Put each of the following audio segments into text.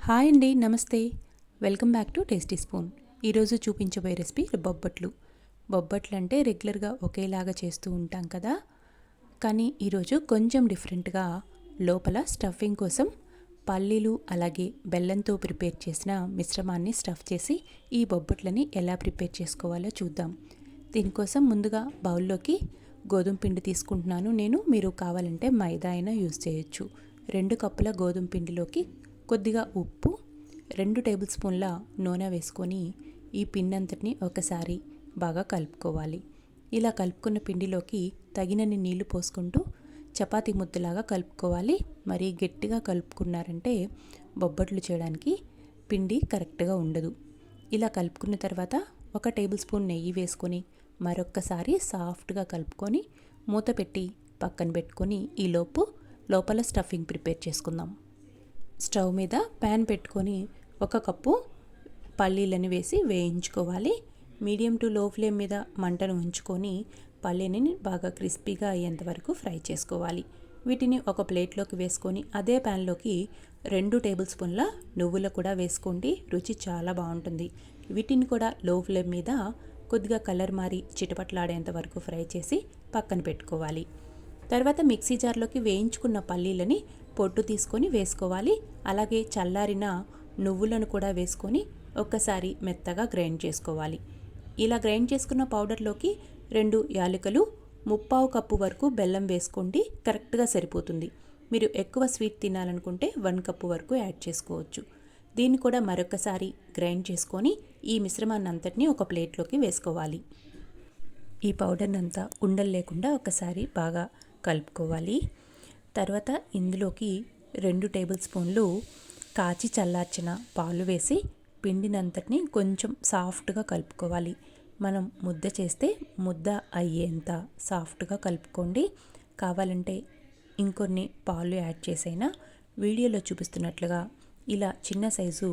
Hi అండి, నమస్తే. Welcome back to tasty spoon. ఈరోజు చూపించబోయే రెసిపీ బొబ్బట్లు. బొబ్బట్లు అంటే రెగ్యులర్గా ఒకేలాగా చేస్తూ ఉంటాం కదా, కానీ ఈరోజు కొంచెం డిఫరెంట్గా లోపల స్టఫింగ్ కోసం పల్లీలు అలాగే బెల్లంతో ప్రిపేర్ చేసిన మిశ్రమాన్ని స్టఫ్ చేసి ఈ బొబ్బట్లని ఎలా ప్రిపేర్ చేసుకోవాలో చూద్దాం. దీనికోసం ముందుగా బౌల్లోకి గోధుమ పిండి తీసుకుంటున్నాను నేను. మీరు కావాలంటే మైదా అయినా యూజ్ చేయొచ్చు. 2 కప్పుల గోధుమ పిండిలోకి కొద్దిగా ఉప్పు, 2 టేబుల్ స్పూన్ల నూనె వేసుకొని ఈ పిండి అంతటిని ఒకసారి బాగా కలుపుకోవాలి. ఇలా కలుపుకున్న పిండిలోకి తగినన్ని నీళ్లు పోసుకుంటూ చపాతీ ముద్దలాగా కలుపుకోవాలి. మరీ గట్టిగా కలుపుకున్నారంటే బొబ్బట్లు చేయడానికి పిండి కరెక్ట్గా ఉండదు. ఇలా కలుపుకున్న తర్వాత 1 టేబుల్ స్పూన్ నెయ్యి వేసుకొని మరొక్కసారి సాఫ్ట్గా కలుపుకొని మూత పెట్టి పక్కన పెట్టుకొని ఈలోపు లోపల స్టఫింగ్ ప్రిపేర్ చేసుకుందాం. స్టవ్ మీద ప్యాన్ పెట్టుకొని 1 కప్పు పల్లీలను వేసి వేయించుకోవాలి. మీడియం టు లో ఫ్లేమ్ మీద మంటను ఉంచుకొని పల్లీని బాగా క్రిస్పీగా అయ్యేంత వరకు ఫ్రై చేసుకోవాలి. వీటిని ఒక ప్లేట్లోకి వేసుకొని అదే ప్యాన్లోకి 2 టేబుల్ స్పూన్ల నువ్వులు కూడా వేసుకోండి. రుచి చాలా బాగుంటుంది. వీటిని కూడా లో ఫ్లేమ్ మీద కొద్దిగా కలర్ మారి చిటపట్లాడేంత వరకు ఫ్రై చేసి పక్కన పెట్టుకోవాలి. తర్వాత మిక్సీ జార్లోకి వేయించుకున్న పల్లీలని పొట్టు తీసుకొని వేసుకోవాలి. అలాగే చల్లారిన నువ్వులను కూడా వేసుకొని ఒక్కసారి మెత్తగా గ్రైండ్ చేసుకోవాలి. ఇలా గ్రైండ్ చేసుకున్న పౌడర్లోకి 2 యాలకులు, 1/2 కప్పు వరకు బెల్లం వేసుకోండి. కరెక్ట్గా సరిపోతుంది. మీరు ఎక్కువ స్వీట్ తినాలనుకుంటే 1 కప్పు వరకు యాడ్ చేసుకోవచ్చు. దీన్ని కూడా మరొకసారి గ్రైండ్ చేసుకొని ఈ మిశ్రమాన్ని అంతటిని ఒక ప్లేట్లోకి వేసుకోవాలి. ఈ పౌడర్ని అంతా ఉండలు లేకుండా ఒకసారి బాగా కలుపుకోవాలి. తర్వాత ఇందులోకి 2 టేబుల్ స్పూన్లు కాచి చల్లార్చిన పాలు వేసి పిండినంతటిని కొంచెం సాఫ్ట్గా కలుపుకోవాలి. మనం ముద్ద చేస్తే ముద్ద అయ్యేంత సాఫ్ట్గా కలుపుకోండి. కావాలంటే ఇంకొన్ని పాలు యాడ్ చేసైనా వీడియోలో చూపిస్తున్నట్లుగా ఇలా చిన్న సైజు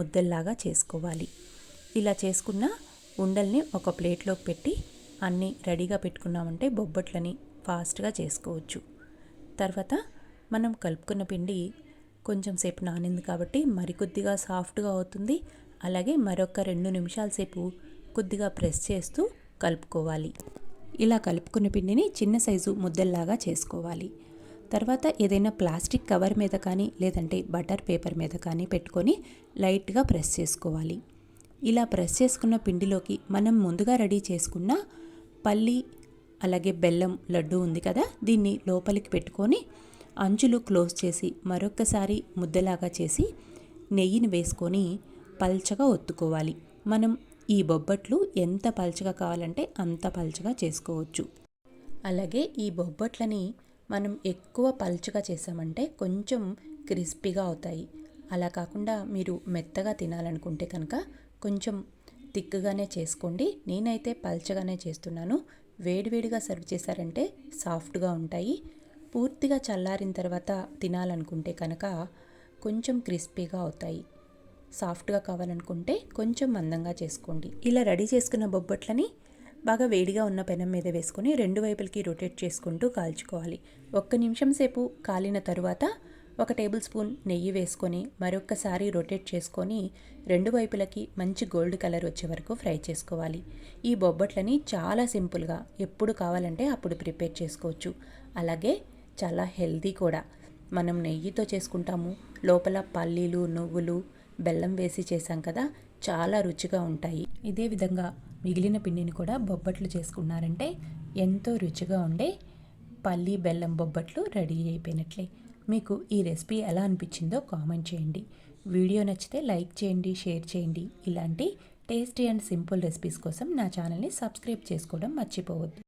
ముద్దల్లాగా చేసుకోవాలి. ఇలా చేసుకున్న ఉండల్ని ఒక ప్లేట్లోకి పెట్టి అన్నీ రెడీగా పెట్టుకున్నామంటే బొబ్బట్లని ఫాస్ట్గా చేసుకోవచ్చు. తర్వాత మనం కలుపుకున్న పిండి కొంచెం సేపు నానింది కాబట్టి మరికొద్దిగా సాఫ్ట్గా అవుతుంది. అలాగే మరొక 2 నిమిషాల సేపు కొద్దిగా ప్రెస్ చేస్తూ కలుపుకోవాలి. ఇలా కలుపుకున్న పిండిని చిన్న సైజు ముద్దల్లాగా చేసుకోవాలి. తర్వాత ఏదైనా ప్లాస్టిక్ కవర్ మీద కానీ లేదంటే బటర్ పేపర్ మీద కానీ పెట్టుకొని లైట్గా ప్రెస్ చేసుకోవాలి. ఇలా ప్రెస్ చేసుకున్న పిండిలోకి మనం ముందుగా రెడీ చేసుకున్న పల్లి అలాగే బెల్లం లడ్డు ఉంది కదా, దీన్ని లోపలికి పెట్టుకొని అంచులు క్లోజ్ చేసి మరొక్కసారి ముద్దలాగా చేసి నెయ్యిని వేసుకొని పల్చగా ఒత్తుకోవాలి. మనం ఈ బొబ్బట్లు ఎంత పల్చగా కావాలంటే అంత పల్చగా చేసుకోవచ్చు. అలాగే ఈ బొబ్బట్లని మనం ఎక్కువ పల్చగా చేసామంటే కొంచెం క్రిస్పీగా అవుతాయి. అలా కాకుండా మీరు మెత్తగా తినాలనుకుంటే కనుక కొంచెం థిక్గానే చేసుకోండి. నేనైతే పల్చగానే చేస్తున్నాను. వేడివేడిగా సర్వ్ చేశారంటే సాఫ్ట్గా ఉంటాయి. పూర్తిగా చల్లారిన తర్వాత తినాలనుకుంటే కనుక కొంచెం క్రిస్పీగా అవుతాయి. సాఫ్ట్గా కావాలనుకుంటే కొంచెం మందంగా చేసుకోండి. ఇలా రెడీ చేసుకున్న బొబ్బట్లని బాగా వేడిగా ఉన్న పెనం మీద వేసుకొని 2 వైపులకి రొటేట్ చేసుకుంటూ కాల్చుకోవాలి. 1 నిమిషం సేపు కాలిన తరువాత 1 టేబుల్ స్పూన్ నెయ్యి వేసుకొని మరొకసారి రొటేట్ చేసుకొని 2 వైపులకి మంచి గోల్డ్ కలర్ వచ్చే వరకు ఫ్రై చేసుకోవాలి. ఈ బొబ్బట్లని చాలా సింపుల్గా ఎప్పుడు కావాలంటే అప్పుడు ప్రిపేర్ చేసుకోవచ్చు. అలాగే చాలా హెల్తీ కూడా. మనం నెయ్యితో చేసుకుంటాము. లోపల పల్లీలు, నువ్వులు, బెల్లం వేసి చేసాం కదా, చాలా రుచిగా ఉంటాయి. ఇదే విధంగా మిగిలిన పిండిని కూడా బొబ్బట్లు చేసుకున్నారంటే ఎంతో రుచిగా ఉండే పల్లి బెల్లం బొబ్బట్లు రెడీ అయిపోయినట్లే. మీకు ఈ రెసిపీ ఎలా అనిపించిందో కామెంట్ చేయండి. వీడియో నచ్చితే లైక్ చేయండి, షేర్ చేయండి. ఇలాంటి టేస్టీ అండ్ సింపుల్ రెసిపీస్ కోసం నా ఛానల్ని సబ్స్క్రైబ్ చేసుకోవడం మర్చిపోవద్దు.